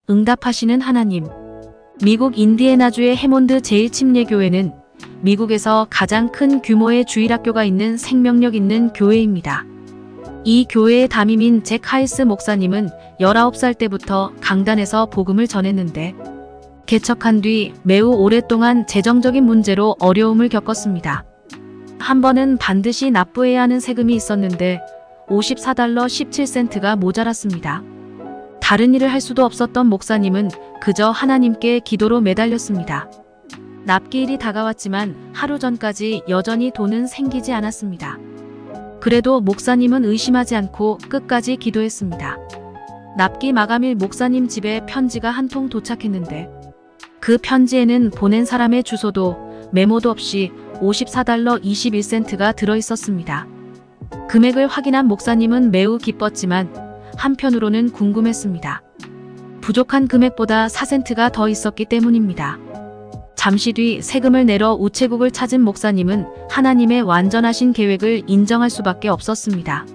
응답하시는 하나님. 미국 인디애나주의 해몬드 제1침례교회는 미국에서 가장 큰 규모의 주일학교가 있는 생명력 있는 교회입니다. 이 교회의 담임인 잭 하이스 목사님은 19살 때부터 강단에서 복음을 전했는데 개척한 뒤 매우 오랫동안 재정적인 문제로 어려움을 겪었습니다. 한 번은 반드시 납부해야 하는 세금이 있었는데 $54 17센트가 모자랐습니다. 다른 일을 할 수도 없었던 목사님은 그저 하나님께 기도로 매달렸습니다. 납기일이 다가왔지만 하루 전까지 여전히 돈은 생기지 않았습니다. 그래도 목사님은 의심하지 않고 끝까지 기도했습니다. 납기 마감일 목사님 집에 편지가 한 통 도착했는데 그 편지에는 보낸 사람의 주소도 메모도 없이 $54 21센트가 들어있었습니다. 금액을 확인한 목사님은 매우 기뻤지만 한편으로는 궁금했습니다. 부족한 금액보다 4센트가 더 있었기 때문입니다. 잠시 뒤 세금을 내러 우체국을 찾은 목사님은 하나님의 완전하신 계획을 인정할 수밖에 없었습니다.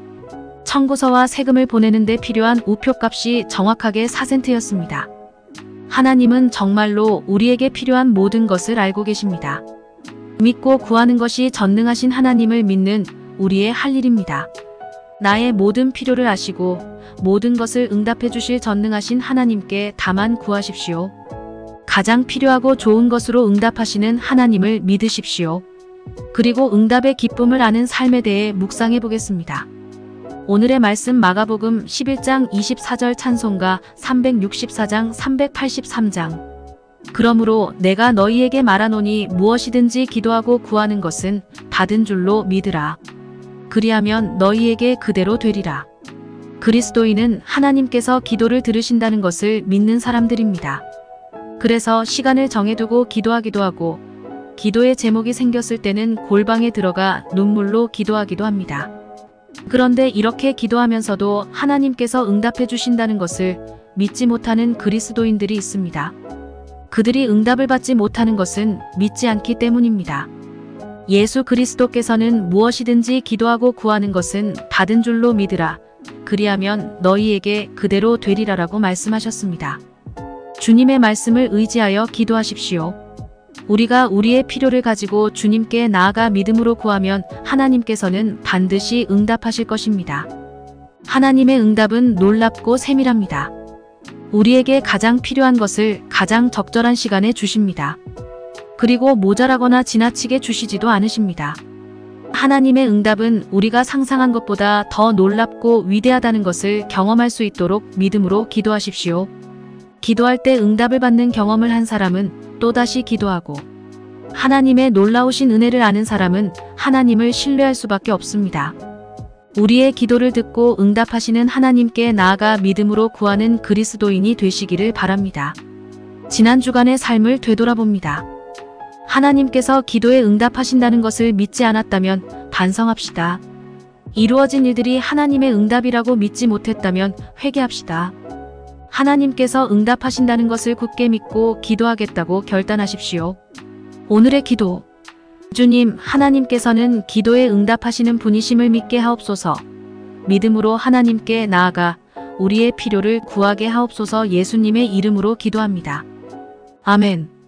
청구서와 세금을 보내는 데 필요한 우표값이 정확하게 4센트였습니다. 하나님은 정말로 우리에게 필요한 모든 것을 알고 계십니다. 믿고 구하는 것이 전능하신 하나님을 믿는 우리의 할 일입니다. 나의 모든 필요를 아시고 모든 것을 응답해 주실 전능하신 하나님께 다만 구하십시오. 가장 필요하고 좋은 것으로 응답하시는 하나님을 믿으십시오. 그리고 응답의 기쁨을 아는 삶에 대해 묵상해 보겠습니다. 오늘의 말씀 마가복음 11장 24절 찬송가 364장 383장. 그러므로 내가 너희에게 말하노니 무엇이든지 기도하고 구하는 것은 받은 줄로 믿으라. 그리하면 너희에게 그대로 되리라. 그리스도인은 하나님께서 기도를 들으신다는 것을 믿는 사람들입니다. 그래서 시간을 정해두고 기도하기도 하고 기도의 제목이 생겼을 때는 골방에 들어가 눈물로 기도하기도 합니다. 그런데 이렇게 기도하면서도 하나님께서 응답해 주신다는 것을 믿지 못하는 그리스도인들이 있습니다. 그들이 응답을 받지 못하는 것은 믿지 않기 때문입니다. 예수 그리스도께서는 무엇이든지 기도하고 구하는 것은 받은 줄로 믿으라. 그리하면 너희에게 그대로 되리라라고 말씀하셨습니다. 주님의 말씀을 의지하여 기도하십시오. 우리가 우리의 필요를 가지고 주님께 나아가 믿음으로 구하면 하나님께서는 반드시 응답하실 것입니다. 하나님의 응답은 놀랍고 세밀합니다. 우리에게 가장 필요한 것을 가장 적절한 시간에 주십니다. 그리고 모자라거나 지나치게 주시지도 않으십니다. 하나님의 응답은 우리가 상상한 것보다 더 놀랍고 위대하다는 것을 경험할 수 있도록 믿음으로 기도하십시오. 기도할 때 응답을 받는 경험을 한 사람은 또다시 기도하고 하나님의 놀라우신 은혜를 아는 사람은 하나님을 신뢰할 수밖에 없습니다. 우리의 기도를 듣고 응답하시는 하나님께 나아가 믿음으로 구하는 그리스도인이 되시기를 바랍니다. 지난 주간의 삶을 되돌아봅니다. 하나님께서 기도에 응답하신다는 것을 믿지 않았다면 반성합시다. 이루어진 일들이 하나님의 응답이라고 믿지 못했다면 회개합시다. 하나님께서 응답하신다는 것을 굳게 믿고 기도하겠다고 결단하십시오. 오늘의 기도. 주님, 하나님께서는 기도에 응답하시는 분이심을 믿게 하옵소서. 믿음으로 하나님께 나아가 우리의 필요를 구하게 하옵소서. 예수님의 이름으로 기도합니다. 아멘.